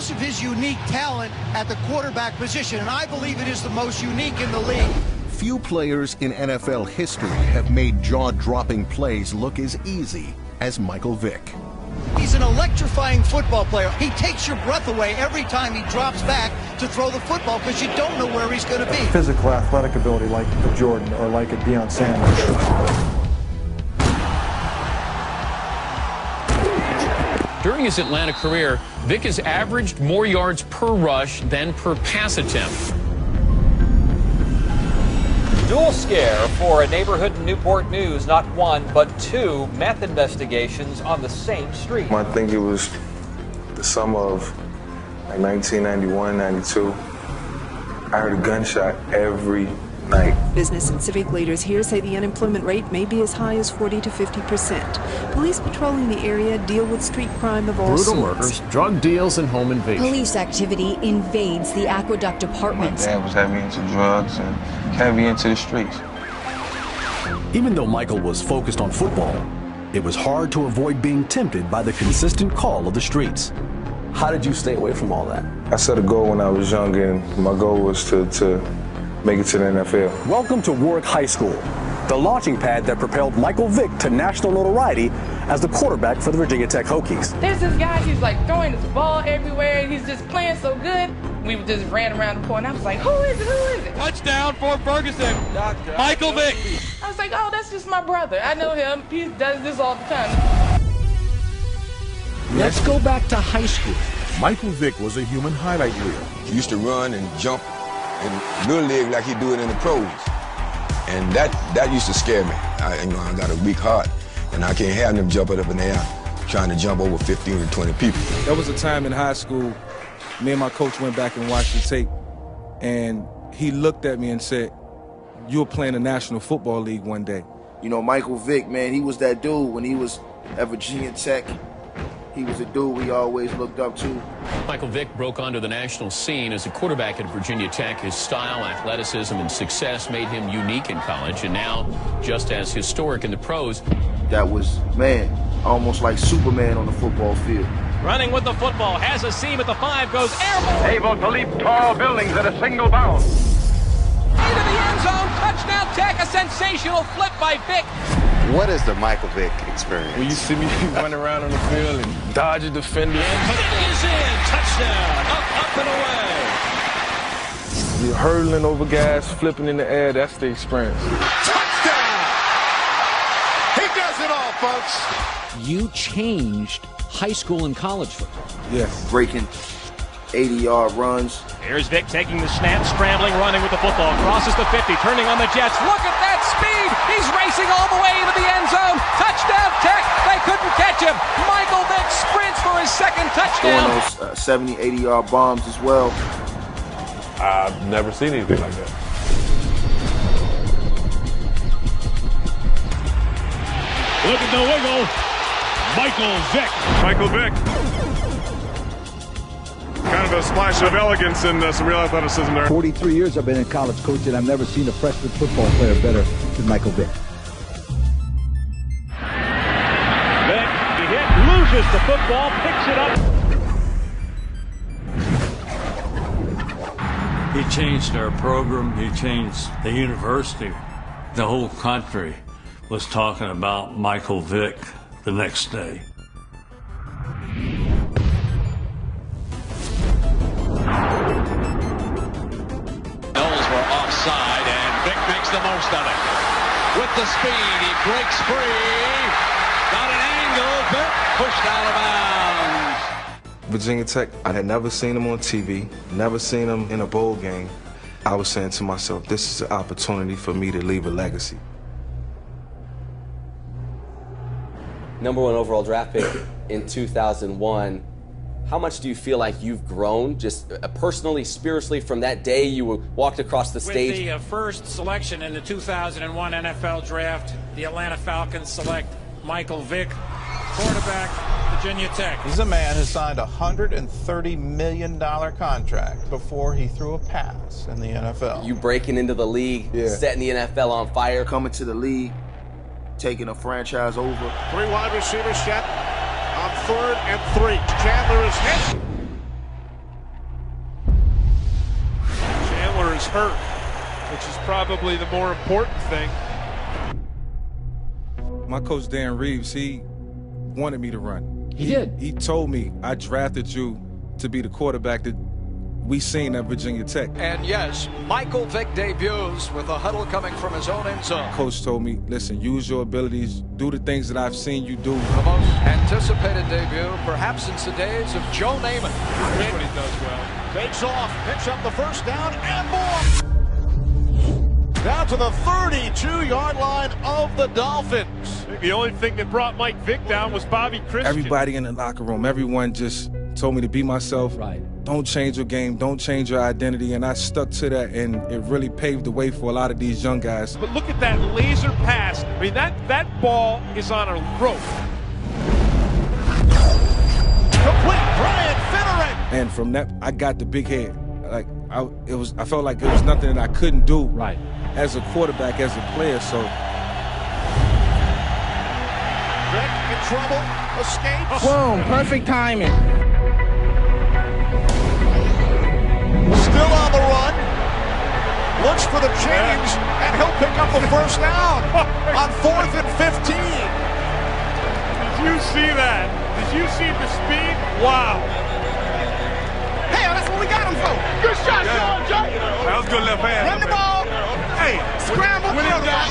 because of his unique talent at the quarterback position, and I believe it is the most unique in the league. Few players in NFL history have made jaw-dropping plays look as easy as Michael Vick. He's an electrifying football player. He takes your breath away every time he drops back to throw the football because you don't know where he's going to be. Physical athletic ability like a Jordan or like a Deion Sanders. During his Atlanta career, Vick has averaged more yards per rush than per pass attempt. Dual scare for a neighborhood in Newport News. Not one, but two meth investigations on the same street. I think it was the summer of like 1991, 92. I heard a gunshot every night. Business and civic leaders here say the unemployment rate may be as high as 40 to 50%. Police patrolling the area deal with street crime of all sorts. Brutal murders, drug deals, and home invasions. Police activity invades the Aqueduct apartments. My dad was heavy into drugs and heavy into the streets. Even though Michael was focused on football, it was hard to avoid being tempted by the consistent call of the streets. How did you stay away from all that? I set a goal when I was young, and my goal was to make it to the NFL. Welcome to Warwick High School, the launching pad that propelled Michael Vick to national notoriety as the quarterback for the Virginia Tech Hokies. There's this guy, he's like throwing his ball everywhere, and he's just playing so good. We just ran around the court, and I was like, who is it, who is it? Touchdown for Ferguson, Michael Vick. I was like, oh, that's just my brother. I know him, he does this all the time. Let's go back to high school. Michael Vick was a human highlight reel. He used to run and jump in Little League like he do it in the pros. And that used to scare me. I got a weak heart, and I can't have them jumping up in the air trying to jump over 15 to 20 people. There was a time in high school, me and my coach went back and watched the tape, and he looked at me and said, you'll play in the National Football League one day. You know, Michael Vick, man, he was that dude when he was at Virginia Tech. He was a dude we always looked up to. Michael Vick broke onto the national scene as a quarterback at Virginia Tech. His style, athleticism, and success made him unique in college, and now just as historic in the pros. That was, man, almost like Superman on the football field. Running with the football, has a seam at the 5, goes airborne. Able to leap tall buildings at a single bound. Into the end zone, touchdown Tech, a sensational flip by Vick. What is the Michael Vick experience? When you see me run around on the field and dodge a defender. And Vick is in, touchdown, up and away. You're hurtling over guys, flipping in the air, that's the experience. Touchdown! He does it all, folks. You changed high school and college football. Yes. Breaking 80-yard runs. Here's Vick taking the snap, scrambling, running with the football, crosses the 50, turning on the Jets. Look at that speed! He's racing all the way into the end zone. Touchdown Tech! They couldn't catch him. Michael Vick sprints for his second touchdown. Throwing those 70, 80-yard bombs as well. I've never seen anything like that. Look at the wiggle. Michael Vick. Michael Vick. Kind of a splash of elegance and some real athleticism there. 43 years I've been in college coaching. I've never seen a freshman football player better than Michael Vick. Vick, he loses the football, picks it up. He changed our program. He changed the university. The whole country was talking about Michael Vick the next day. Offside, and Vick makes the most of it. With the speed, he breaks free. Got an angle, Vick pushed out of bounds. Virginia Tech, I had never seen them on TV, never seen them in a bowl game. I was saying to myself, this is an opportunity for me to leave a legacy. #1 overall draft pick in 2001. How much do you feel like you've grown, just personally, spiritually, from that day you walked across the stage? With the first selection in the 2001 NFL Draft, the Atlanta Falcons select Michael Vick, quarterback, Virginia Tech. He's a man who signed a $130 million contract before he threw a pass in the NFL. You breaking into the league, setting the NFL on fire. Coming to the league, taking a franchise over. 3 wide receivers set. On 3rd and 3. Chandler is hit. he's hurt, which is probably the more important thing. My coach, Dan Reeves, he wanted me to run. He did. He told me, I drafted you to be the quarterback that we seen at Virginia Tech. And yes, Michael Vick debuts with a huddle coming from his own end zone. Coach told me, listen, use your abilities, do the things that I've seen you do. The most anticipated debut, perhaps since the days of Joe Namath. That's what he does well. Takes off, picks up the first down, and more. Down to the 32-yard line of the Dolphins. I think the only thing that brought Mike Vick down was Bobby Christian. Everybody in the locker room, everyone just told me to be myself. Right. Don't change your game, don't change your identity, and I stuck to that, and it really paved the way for a lot of these young guys. But look at that laser pass. I mean, that ball is on a rope. Complete, Brian Finneran. And from that, I got the big head. Like I felt like it was nothing that I couldn't do. Right. As a quarterback, as a player, so. Vick in trouble, escapes. Boom, perfect timing. Still on the run. Looks for the change, and he'll pick up the first down on 4th and 15. Did you see that? Did you see the speed? Wow. Hell, that's what we got him for. Good shot, Sean Jay. That was good left hand. Run the ball. Hey, scramble for the guy.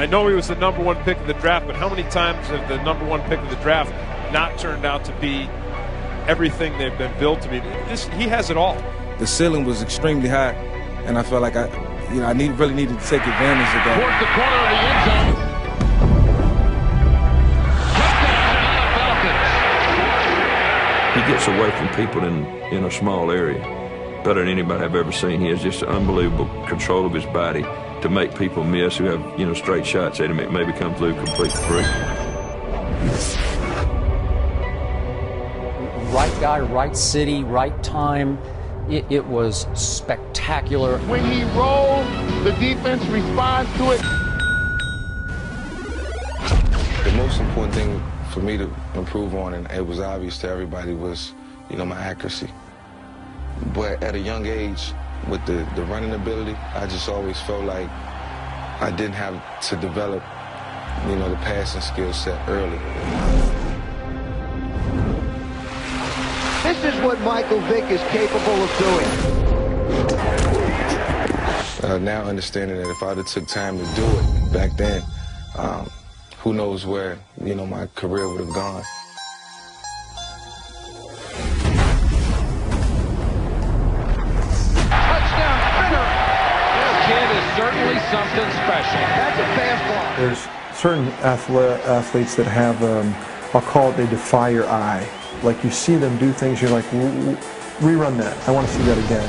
I know he was the #1 pick of the draft, but how many times have the #1 pick of the draft not turned out to be everything they've been built to be? He has it all. The ceiling was extremely high, and I felt like I really needed to take advantage of that. Towards the corner of the end zone. He gets away from people in a small area better than anybody I've ever seen. He has just unbelievable control of his body to make people miss who have, straight shots at him. It maybe come through complete free. Right guy, right city, right time. It was spectacular. When he rolls, the defense responds to it. The most important thing for me to improve on, and it was obvious to everybody, was, my accuracy. But at a young age, with the running ability, I just always felt like I didn't have to develop, the passing skill set early. This is what Michael Vick is capable of doing. Now understanding that if I'd have took time to do it back then, who knows where, my career would have gone. Touchdown, Finner. This kid is certainly something special. That's a fastball. There's certain athletes that have, I'll call it, they defy your eye. Like you see them do things, you're like, rerun that. I want to see that again.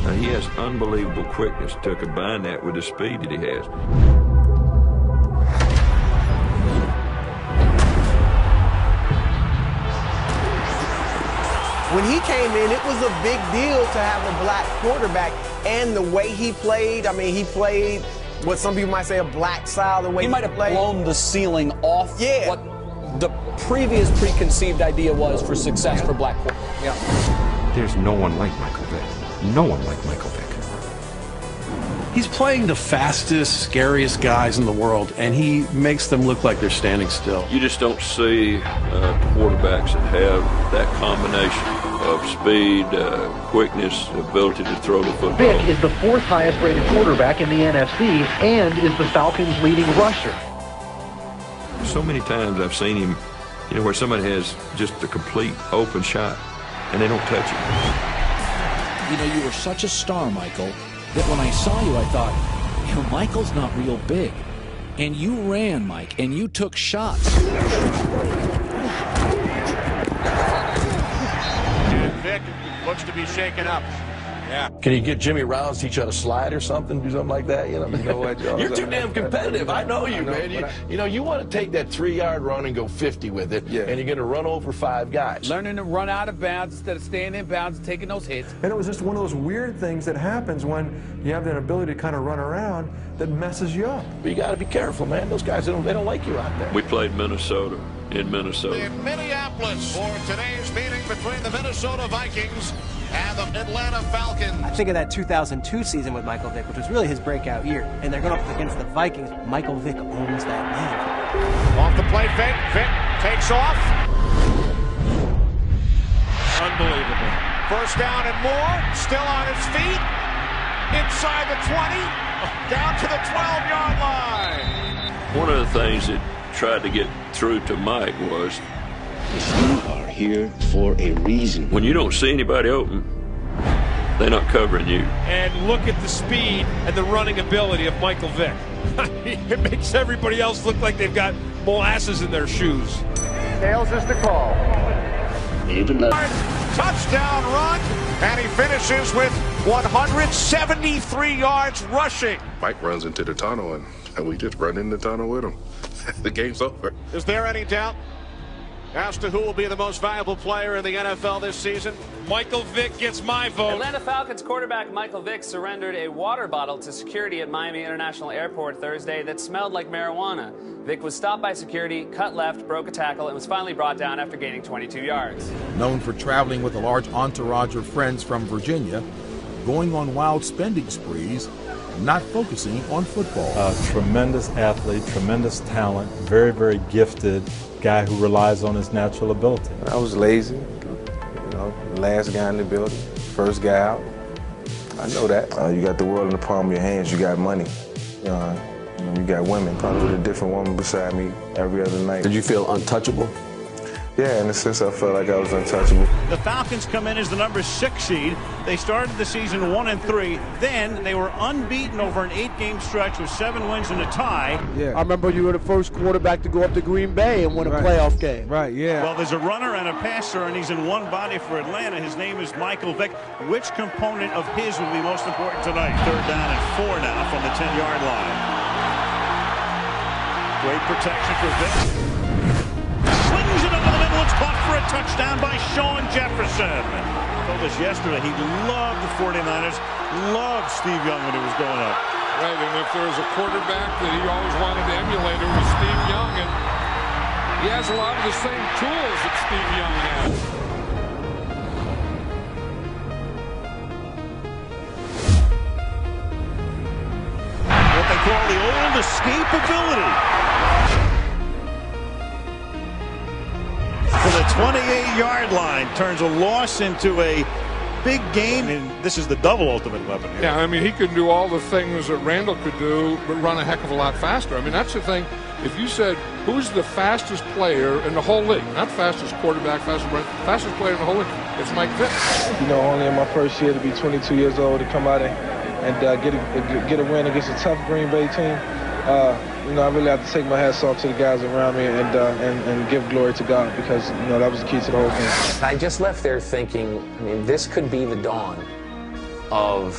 Now, he has unbelievable quickness to combine that with the speed that he has. When he came in, it was a big deal to have a black quarterback, and the way he played, he played what some people might say a black style, the way he might have blown the ceiling off what the previous preconceived idea was for success for black quarterbacks. Yeah. There's no one like Michael Vick. No one like Michael Vick. He's playing the fastest, scariest guys in the world, and he makes them look like they're standing still. You just don't see quarterbacks that have that combination of speed, quickness, ability to throw the football. Vick is the 4th highest rated quarterback in the NFC and is the Falcons' leading rusher. So many times I've seen him, where somebody has just a complete open shot and they don't touch him. You were such a star, Michael, that when I saw you, I thought, Michael's not real big. And you ran, Mike, and you took shots. Vick looks to be shaken up. Yeah. Can you get Jimmy Rounds teach you how to slide or something? Do something like that? You know what? You're too damn competitive. I know you, man. You want to take that 3-yard run and go 50 with it, and you're going to run over 5 guys. Learning to run out of bounds instead of staying in bounds and taking those hits. And it was just one of those weird things that happens when you have that ability to kind of run around that messes you up. But you got to be careful, man. Those guys, they don't like you out there. We played Minnesota in Minnesota. In Minneapolis for today's meeting between the Minnesota Vikings and the Atlanta Falcons. I think of that 2002 season with Michael Vick, which was really his breakout year, and they're going up against the Vikings. Michael Vick owns that league. Off the play fake, Vick takes off. Unbelievable. First down and more, still on his feet, inside the 20, down to the 12-yard line. One of the things that tried to get through to Mike was, you are here for a reason. When you don't see anybody open, they're not covering you. And look at the speed and the running ability of Michael Vick. It makes everybody else look like they've got molasses in their shoes. Tails is the call. Touchdown run, and he finishes with 173 yards rushing. Mike runs into the tunnel, and we just run in the tunnel with him. The game's over. Is there any doubt as to who will be the most valuable player in the NFL this season? Michael Vick gets my vote. Atlanta Falcons quarterback Michael Vick surrendered a water bottle to security at Miami International Airport Thursday that smelled like marijuana. Vick was stopped by security, cut left, broke a tackle, and was finally brought down after gaining 22 yards. Known for traveling with a large entourage of friends from Virginia, going on wild spending sprees, not focusing on football. Tremendous athlete, tremendous talent, very, very gifted guy who relies on his natural ability. I was lazy, you know, last guy in the building, first guy out. I know that. You got the world in the palm of your hands, you got money. You got women, probably with a different woman beside me every other night. Did you feel untouchable? Yeah, in a sense, I felt like I was untouchable. The Falcons come in as the number 6 seed. They started the season 1-3. Then they were unbeaten over an 8-game stretch with 7 wins and a tie. Yeah. I remember you were the first quarterback to go up to Green Bay and win a playoff game. Right, yeah. Well, there's a runner and a passer, and he's in one body for Atlanta. His name is Michael Vick. Which component of his will be most important tonight? 3rd down and 4 now from the 10-yard line. Great protection for Vick. Slings it over the middle. It's caught for a touchdown by Sean Jefferson. Told us yesterday he loved the 49ers, loved Steve Young when he was growing up. Right, and if there was a quarterback that he always wanted to emulate, it was Steve Young, and he has a lot of the same tools that Steve Young has. What they call the old escapability. To the 28-yard line, turns a loss into a big game, and this is the double ultimate weapon here. Yeah, I mean, he could do all the things that Randall could do, but run a heck of a lot faster. I mean, that's the thing. If you said, who's the fastest player in the whole league, not fastest quarterback, fastest player in the whole league, it's Mike Vick. You know, only in my first year to be 22 years old to come out and get a win against a tough Green Bay team. You know, I really have to take my hats off to the guys around me and give glory to God, because, you know, that was the key to the whole thing. I just left there thinking, I mean, this could be the dawn of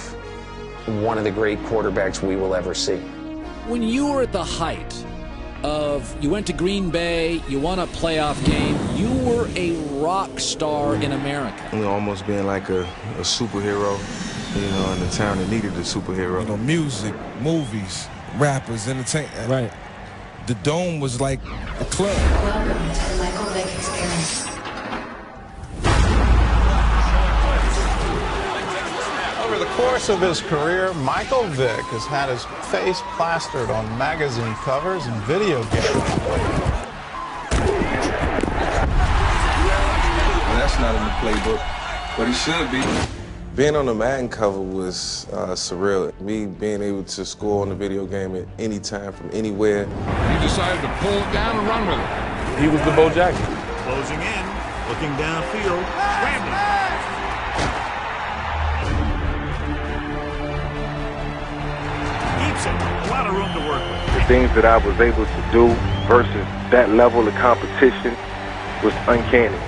one of the great quarterbacks we will ever see. When you were at the height of, you went to Green Bay, you won a playoff game, you were a rock star in America. You know, almost being like a superhero, you know, in the town that needed a superhero. You know, music, movies, rappers, entertainment. Right. The Dome was like a club. Welcome to the Michael Vick Experience. Over the course of his career, Michael Vick has had his face plastered on magazine covers and video games. Well, that's not in the playbook, but he should be. Being on the Madden cover was surreal. Me being able to score on the video game at any time from anywhere. You decided to pull it down and run with it. He was the Bo Jackson. Closing in, looking downfield, scrambling. Keeps it. A lot of room to work with. The things that I was able to do versus that level of competition was uncanny.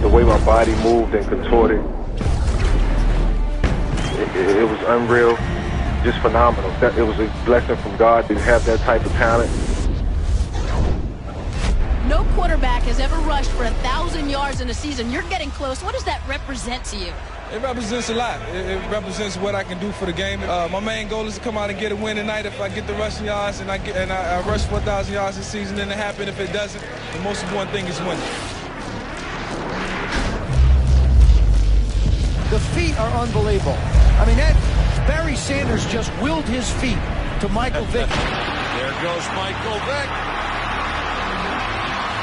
The way my body moved and contorted, it was unreal, just phenomenal. It was a blessing from God to have that type of talent. No quarterback has ever rushed for 1,000 yards in a season. You're getting close. What does that represent to you? It represents a lot. It represents what I can do for the game. My main goal is to come out and get a win tonight. If I get the rushing yards and I rush for 1,000 yards this season, then it happened. If it doesn't, the most important thing is winning. unbelievable. I mean, that Barry Sanders just willed his feet to Michael Vick. There goes Michael Vick.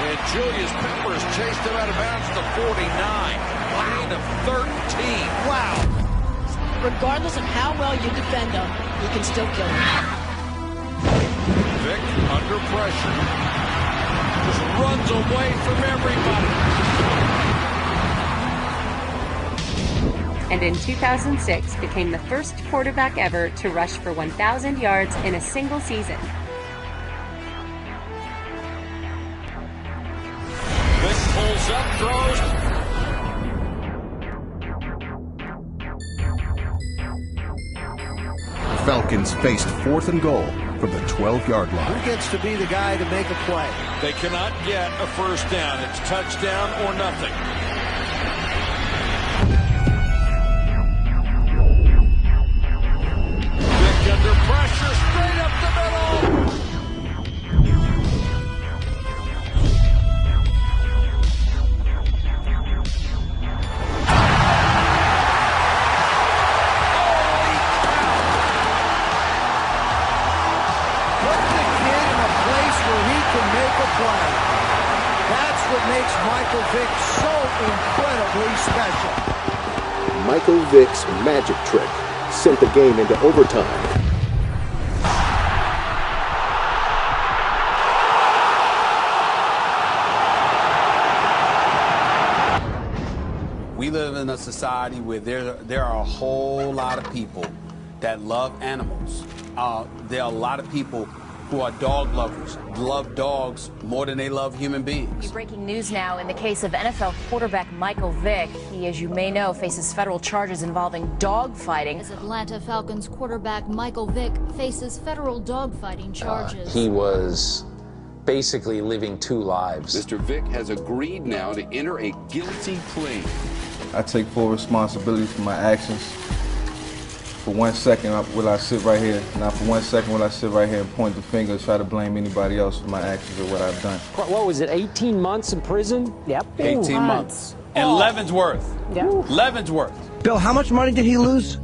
And Julius Peppers chased him out of bounds to 49. Gain of 13. Wow. Regardless of how well you defend him, he can still kill you. Vick under pressure. Just runs away from everybody. And in 2006 became the first quarterback ever to rush for 1,000 yards in a single season. Vick pulls up, throws. Falcons faced 4th and goal from the 12-yard line. Who gets to be the guy to make a play? They cannot get a first down. It's touchdown or nothing. Vick under pressure, straight up the middle. That's what makes Michael Vick so incredibly special. Michael Vick's magic trick sent the game into overtime. We live in a society where there are a whole lot of people that love animals. There are a lot of people who are dog lovers, love dogs more than they love human beings. Breaking news now in the case of NFL quarterback Michael Vick. He, as you may know, faces federal charges involving dog fighting. As Atlanta Falcons quarterback Michael Vick faces federal dog fighting charges. He was basically living two lives. Mr. Vick has agreed now to enter a guilty plea. I take full responsibility for my actions. For 1 second will I sit right here, not for 1 second will I sit right here and point the finger, try to blame anybody else for my actions or what I've done. What was it, 18 months in prison? Yep. 18 months. And Leavenworth. Yeah. Leavenworth. Bill, how much money did he lose?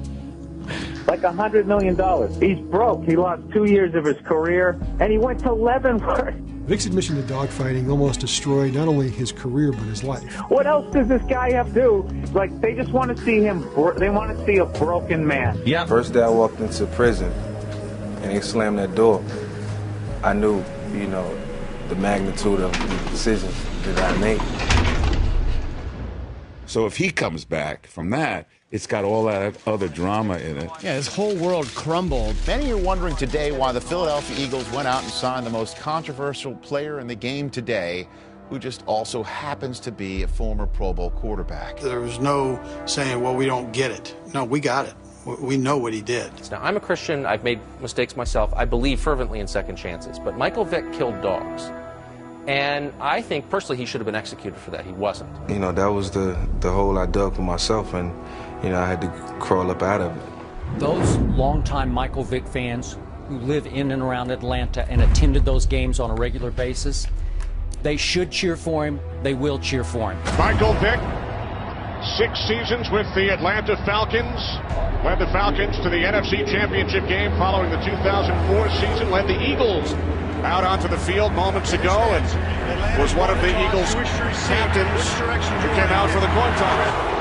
Like $100 million. He's broke. He lost 2 years of his career, and he went to Leavenworth. Vick's admission to dogfighting almost destroyed not only his career but his life. What else does this guy have to do? Like, they just want to see him, they want to see a broken man. Yeah. First day I walked into prison and they slammed that door, I knew, the magnitude of the decision that I made. So if he comes back from that, it's got all that other drama in it. Yeah, his whole world crumbled. Many are wondering today why the Philadelphia Eagles went out and signed the most controversial player in the game today, who just also happens to be a former Pro Bowl quarterback. There was no saying, well, we don't get it. No, we got it. We know what he did. Now, I'm a Christian. I've made mistakes myself. I believe fervently in second chances. But Michael Vick killed dogs. And I think, personally, he should have been executed for that. He wasn't. That was the hole I dug for myself, and, I had to crawl up out of it. Those longtime Michael Vick fans who live in and around Atlanta and attended those games on a regular basis, they should cheer for him. They will cheer for him. Michael Vick, 6 seasons with the Atlanta Falcons, led the Falcons to the NFC Championship game following the 2004 season, led the Eagles out onto the field moments ago, and was one of the Eagles' captains who came out for the coin toss.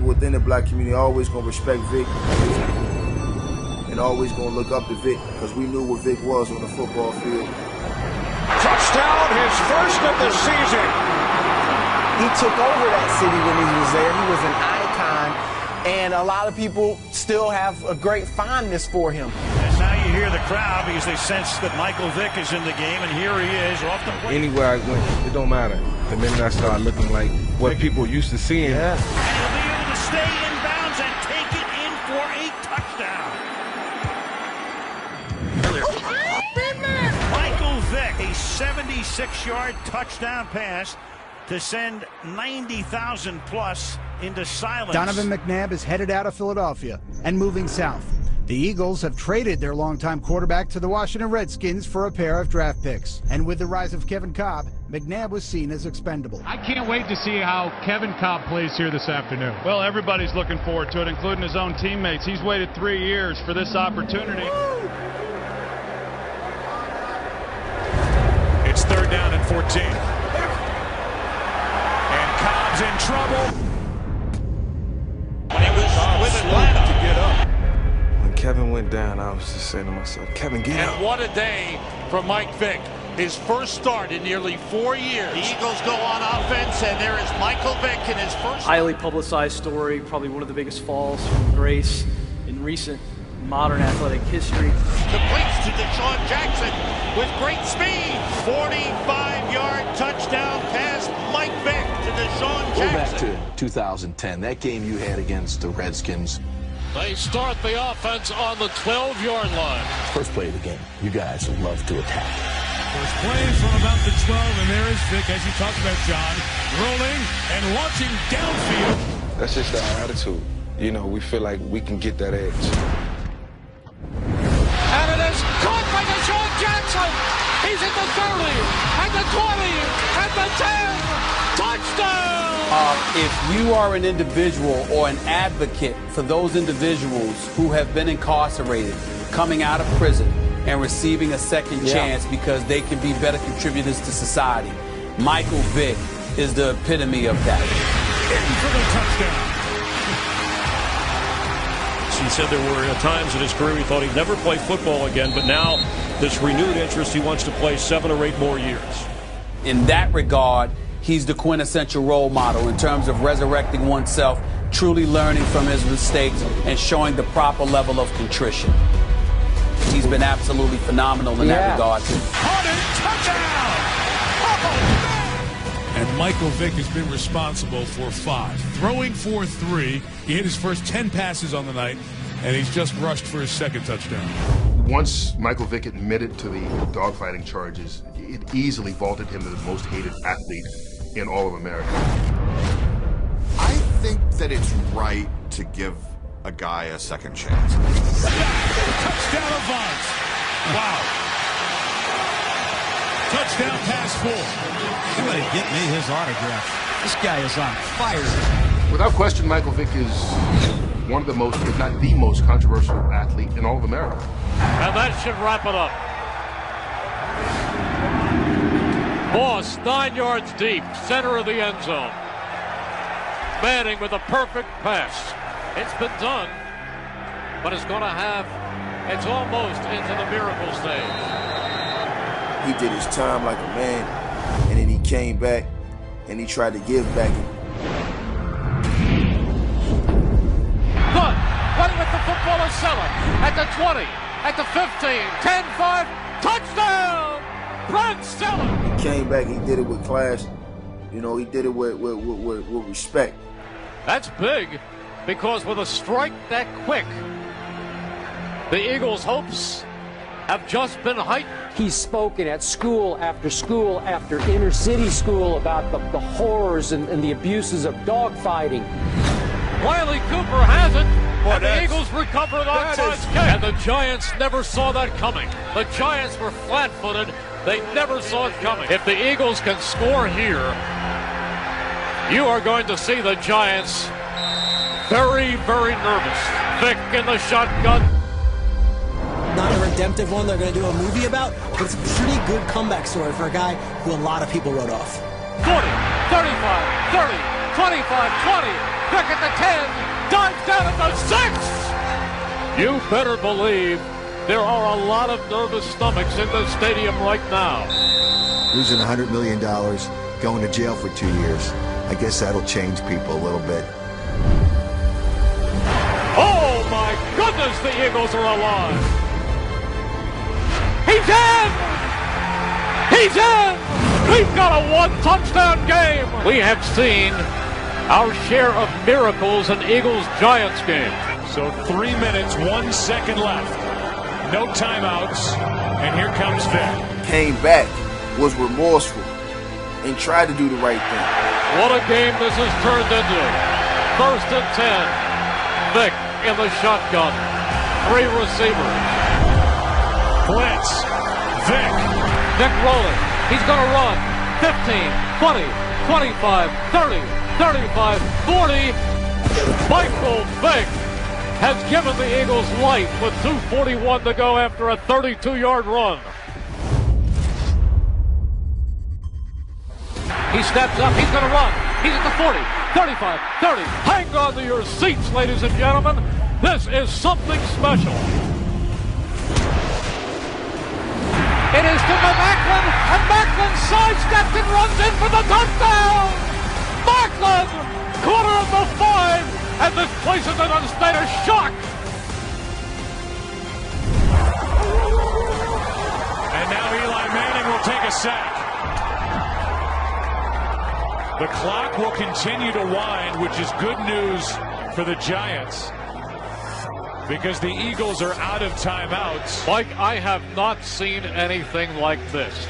Within the black community, always gonna respect Vick and always gonna look up to Vick because we knew what Vick was on the football field. Touchdown, his first of the season. He took over that city when he was there. He was an icon, and a lot of people still have a great fondness for him. And now you hear the crowd because they sense that Michael Vick is in the game, and here he is off the plate. Anywhere I went, it don't matter. The minute I start looking like what people used to seeing. And he'll be able to stay in bounds and take it in for a touchdown. Michael Vick, a 70 46-yard touchdown pass to send 90,000 plus into silence. Donovan McNabb is headed out of Philadelphia and moving south. The Eagles have traded their longtime quarterback to the Washington Redskins for a pair of draft picks. And with the rise of Kevin Kolb, McNabb was seen as expendable. I can't wait to see how Kevin Kolb plays here this afternoon. Well, everybody's looking forward to it, including his own teammates. He's waited 3 years for this opportunity. It's 3rd down and 14. And Cobb's in trouble. When he was with Atlanta to get up. When Kevin went down, I was just saying to myself, Kevin, get up. And what a day for Mike Vick. His first start in nearly 4 years. The Eagles go on offense, and there is Michael Vick in his first... Highly publicized story, probably one of the biggest falls from grace in recent modern athletic history. Completes to Deshaun Jackson with great speed. 45-yard touchdown pass, Mike Vick to Deshaun Jackson. Go back to 2010, that game you had against the Redskins. They start the offense on the 12-yard line. First play of the game, you guys love to attack. First play from about the 12, and there is Vick, as you talked about, John, rolling and launching downfield. That's just our attitude. You know, we feel like we can get that edge. And it is caught by Deshaun Jackson. He's at the 30, at the 20, at the 10. Touchdown! If you are an individual or an advocate for those individuals who have been incarcerated, coming out of prison, and receiving a second chance because they can be better contributors to society, Michael Vick is the epitome of that. In for the touchdown. He said there were times in his career he thought he'd never play football again, but now this renewed interest, he wants to play 7 or 8 more years. In that regard, he's the quintessential role model in terms of resurrecting oneself, truly learning from his mistakes, and showing the proper level of contrition. He's been absolutely phenomenal in that regard. And Michael Vick has been responsible for 5. Throwing for 3. He hit his first 10 passes on the night, and he's just rushed for his second touchdown. Once Michael Vick admitted to the dogfighting charges, it easily vaulted him to the most hated athlete in all of America. I think that it's right to give a guy a second chance. Touchdown Avant. Wow. Touchdown pass 4. Somebody get me his autograph. This guy is on fire. Without question, Michael Vick is one of the most, if not the most controversial athlete in all of America. And that should wrap it up. Moss, 9 yards deep, center of the end zone. Manning with a perfect pass. It's been done, but it's going to have, it's almost into the miracle stage. He did his time like a man, and then he came back, and he tried to give back. Good. Running with the football is Seller. At the 20, at the 15, 10-5, touchdown! Brent Seller! He came back, he did it with class. You know, he did it with respect. That's big, because with a strike that quick, the Eagles' hopes have just been heightened. He's spoken at school after inner city school about the horrors and the abuses of dogfighting. Wiley Cooper has it, and the Eagles recover an onside kick. And the Giants never saw that coming. The Giants were flat-footed. They never saw it coming. If the Eagles can score here, you are going to see the Giants very, very nervous. Vick in the shotgun. Not a redemptive one they're going to do a movie about, but it's a pretty good comeback story for a guy who a lot of people wrote off. 40, 35, 30, 25, 20. Vick at the 10, dives down at the 6. You better believe there are a lot of nervous stomachs in the stadium right now. Losing $100 million, going to jail for 2 years. I guess that'll change people a little bit. Oh my goodness, the Eagles are alive. He's in! He's in! We've got a 1-touchdown game. We have seen our share of miracles in Eagles-Giants game. So 3 minutes, 1 second left. No timeouts, and here comes Vick. Came back, was remorseful and tried to do the right thing. What a game this has turned into. 1st and 10. Vick in the shotgun. 3 receivers. Blitz. Vick. Vick rolling. He's going to run. 15, 20, 25, 30, 35, 40. Michael Vick has given the Eagles life with 2:41 to go after a 32-yard run. He steps up. He's going to run. He's at the 40, 35, 30. Hang on to your seats, ladies and gentlemen. This is something special. It is to Macklin, and Macklin sidesteps and runs in for the touchdown. Macklin, quarter of the 5, and this place is in a state of shock. And now Eli Manning will take a sack. The clock will continue to wind, which is good news for the Giants, because the Eagles are out of timeouts. Mike, I have not seen anything like this.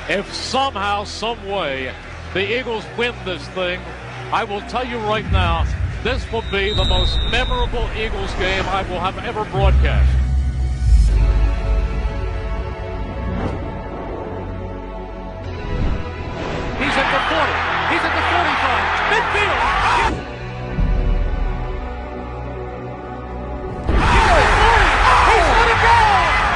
If somehow, some way, the Eagles win this thing, I will tell you right now, this will be the most memorable Eagles game I will have ever broadcast. He's at the 40. He's at the 45. Midfield. He's at the 40. He's let it go.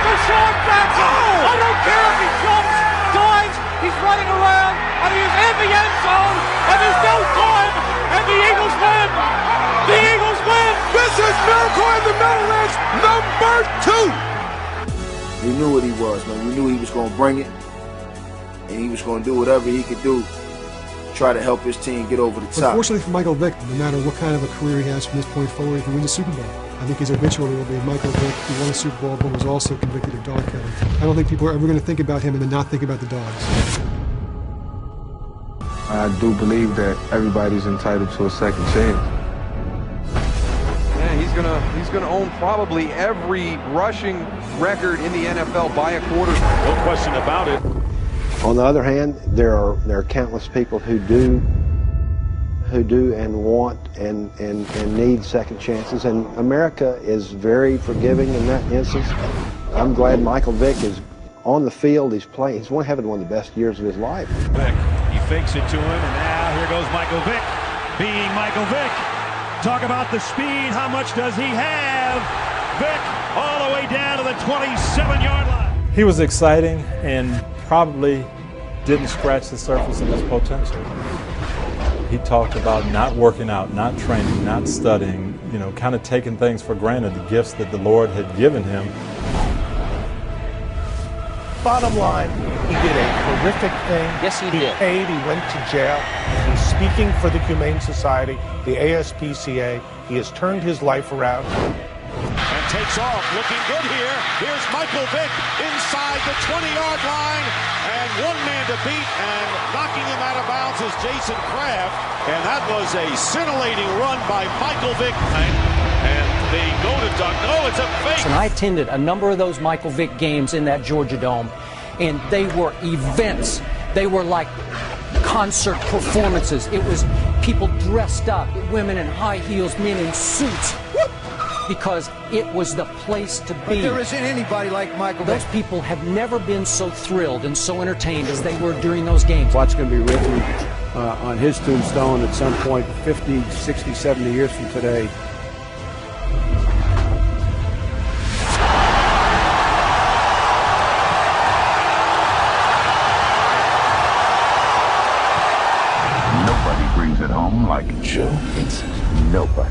Deshaun Jackson. I don't care if he jumps, dives. He's running around, and he is in the end zone, and there's no time, and the Eagles win. The Eagles win. This is Miracle in the Meadowlands #2. We knew what he was, man. We knew he was going to bring it, and he was going to do whatever he could do to try to help his team get over the top. Unfortunately for Michael Vick, no matter what kind of a career he has from this point forward, if he wins the Super Bowl, I think his obituary will be Michael Vick, who won a Super Bowl but was also convicted of dog killing. I don't think people are ever going to think about him and then not think about the dogs. I do believe that everybody's entitled to a second chance. Yeah, he's gonna own probably every rushing record in the NFL by a quarter. No question about it. On the other hand, there are countless people who do and want and need second chances, and America is very forgiving in that instance. I'm glad Michael Vick is on the field. He's playing. He's having one of the best years of his life. Vick, he fakes it to him, and now here goes Michael Vick, being Michael Vick. Talk about the speed. How much does he have? Vick all the way down to the 27-yard line. He was exciting and probably didn't scratch the surface of his potential. He talked about not working out, not training, not studying, kind of taking things for granted, the gifts that the Lord had given him. Bottom line, he did a horrific thing. Yes, he did. He paid, he went to jail. He's speaking for the Humane Society, the ASPCA. He has turned his life around. And takes off, looking good here. Here's Michael Vick inside the 20-yard line, and one man to beat, and knocking him out of bounds is Jason Kraft, and that was a scintillating run by Michael Vick. And they go to Doug. No, it's a fake. And I attended a number of those Michael Vick games in that Georgia Dome, and they were events. They were like concert performances. It was people dressed up, women in high heels, men in suits, because it was the place to be. But there isn't anybody like Michael Vick. Those people have never been so thrilled and so entertained as they were during those games. What's going to be written on his tombstone at some point 50, 60, 70 years from today. Nobody brings it home like Joe Vincent. Nobody.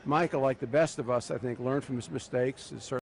Michael, like the best of us, I think, learned from his mistakes.